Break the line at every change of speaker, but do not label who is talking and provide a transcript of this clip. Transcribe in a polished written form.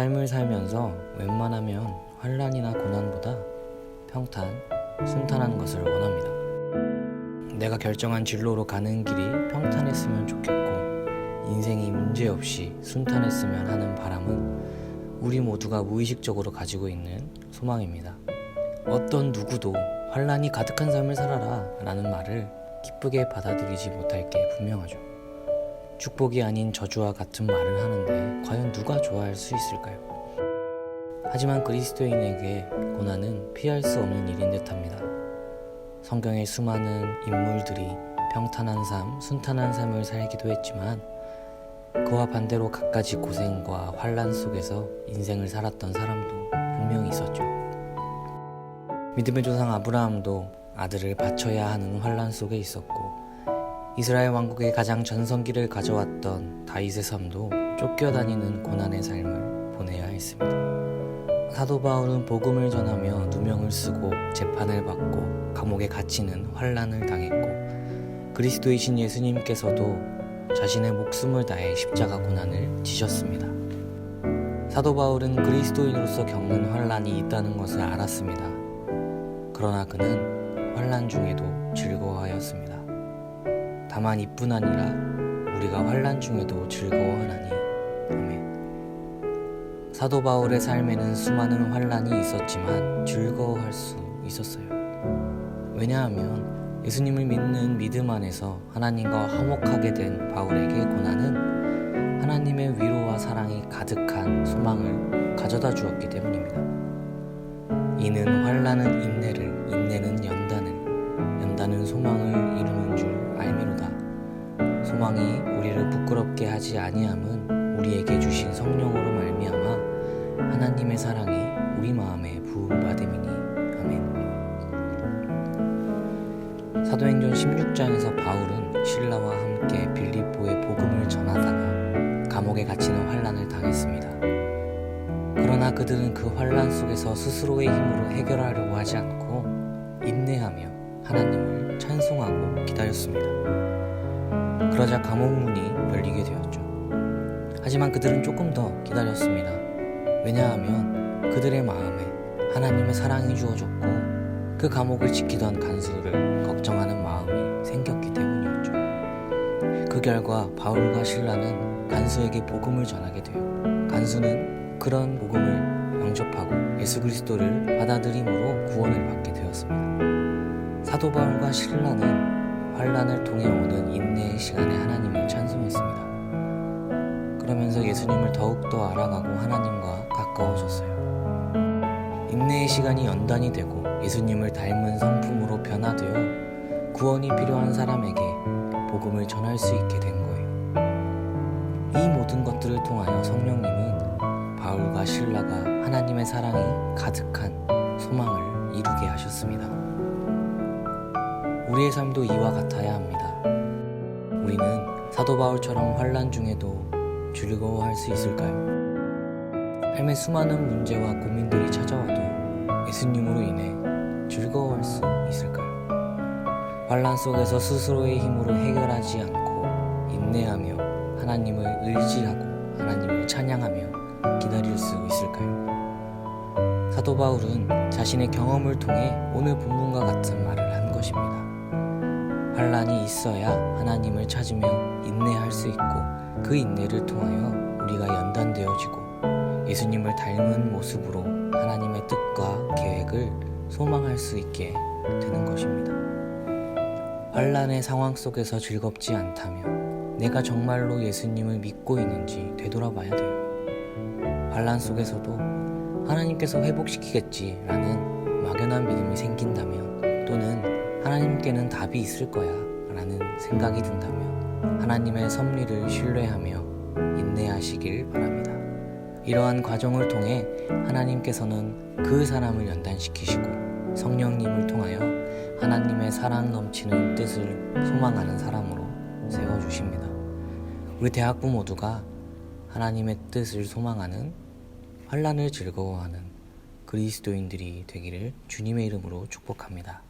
삶을 살면서 웬만하면 환난이나 고난보다 평탄, 순탄한 것을 원합니다. 내가 결정한 진로로 가는 길이 평탄했으면 좋겠고 인생이 문제없이 순탄했으면 하는 바람은 우리 모두가 무의식적으로 가지고 있는 소망입니다. 어떤 누구도 환난이 가득한 삶을 살아라 라는 말을 기쁘게 받아들이지 못할 게 분명하죠. 축복이 아닌 저주와 같은 말을 하는데 과연 누가 좋아할 수 있을까요? 하지만 그리스도인에게 고난은 피할 수 없는 일인 듯합니다. 성경의 수많은 인물들이 평탄한 삶, 순탄한 삶을 살기도 했지만 그와 반대로 갖가지 고생과 환난 속에서 인생을 살았던 사람도 분명히 있었죠. 믿음의 조상 아브라함도 아들을 바쳐야 하는 환난 속에 있었고 이스라엘 왕국의 가장 전성기를 가져왔던 다윗의 삶도 쫓겨다니는 고난의 삶을 보내야 했습니다. 사도 바울은 복음을 전하며 누명을 쓰고 재판을 받고 감옥에 갇히는 환난을 당했고 그리스도이신 예수님께서도 자신의 목숨을 다해 십자가 고난을 지셨습니다. 사도 바울은 그리스도인으로서 겪는 환난이 있다는 것을 알았습니다. 그러나 그는 환난 중에도 즐거워하였습니다. 다만 이뿐 아니라 우리가 환난 중에도 즐거워하나니 아멘. 사도 바울의 삶에는 수많은 환난이 있었지만 즐거워할 수 있었어요. 왜냐하면 예수님을 믿는 믿음 안에서 하나님과 화목하게 된 바울에게 고난은 하나님의 위로와 사랑이 가득한 소망을 가져다 주었기 때문입니다. 이는 환난은 인내를, 인내는 연단은 소망을 이루는 줄 알미로다. 소망이 우리를 부끄럽게 하지 아니함은 우리에게 주신 성령으로 말미암아 하나님의 사랑이 우리 마음에 부음받음이니 아멘. 사도행전 16장에서 바울은 신라와 함께 빌립보의 복음을 전하다가 감옥에 갇히는 환난을 당했습니다. 그러나 그들은 그 환난 속에서 스스로의 힘으로 해결하려고 하지 않고 인내하며 하나님을 찬송하고 기다렸습니다. 그러자 감옥문이 열리게 되었죠. 하지만 그들은 조금 더 기다렸습니다. 왜냐하면 그들의 마음에 하나님의 사랑이 주어졌고 그 감옥을 지키던 간수를 걱정하는 마음이 생겼기 때문이었죠. 그 결과 바울과 실라는 간수에게 복음을 전하게 되어 간수는 그런 복음을 영접하고 예수 그리스도를 받아들임으로 구원을 받게 되었습니다. 사도 바울과 실라는 환난을 통해 오는 인내의 시간에 하나님을 찬송했습니다. 그러면서 예수님을 더욱더 알아가고 하나님과 가까워졌어요. 인내의 시간이 연단이 되고 예수님을 닮은 성품으로 변화되어 구원이 필요한 사람에게 복음을 전할 수 있게 된 거예요. 이 모든 것들을 통하여 성령님은 바울과 실라가 하나님의 사랑이 가득한 소망을 이루게 하셨습니다. 우리의 삶도 이와 같아야 합니다. 우리는 사도 바울처럼 환난 중에도 즐거워할 수 있을까요? 삶의 수많은 문제와 고민들이 찾아와도 예수님으로 인해 즐거워할 수 있을까요? 환난 속에서 스스로의 힘으로 해결하지 않고 인내하며 하나님을 의지하고 하나님을 찬양하며 기다릴 수 있을까요? 사도 바울은 자신의 경험을 통해 오늘 본문과 같은 말을 한 것입니다. 환난이 있어야 하나님을 찾으며 인내할 수 있고 그 인내를 통하여 우리가 연단되어지고 예수님을 닮은 모습으로 하나님의 뜻과 계획을 소망할 수 있게 되는 것입니다. 환난의 상황 속에서 즐겁지 않다면 내가 정말로 예수님을 믿고 있는지 되돌아봐야 돼요. 환난 속에서도 하나님께서 회복시키겠지라는 막연한 믿음이 생긴다면 또는 하나님께는 답이 있을 거야 라는 생각이 든다면 하나님의 섭리를 신뢰하며 인내하시길 바랍니다. 이러한 과정을 통해 하나님께서는 그 사람을 연단시키시고 성령님을 통하여 하나님의 사랑 넘치는 뜻을 소망하는 사람으로 세워주십니다. 우리 대학부 모두가 하나님의 뜻을 소망하는 환난을 즐거워하는 그리스도인들이 되기를 주님의 이름으로 축복합니다.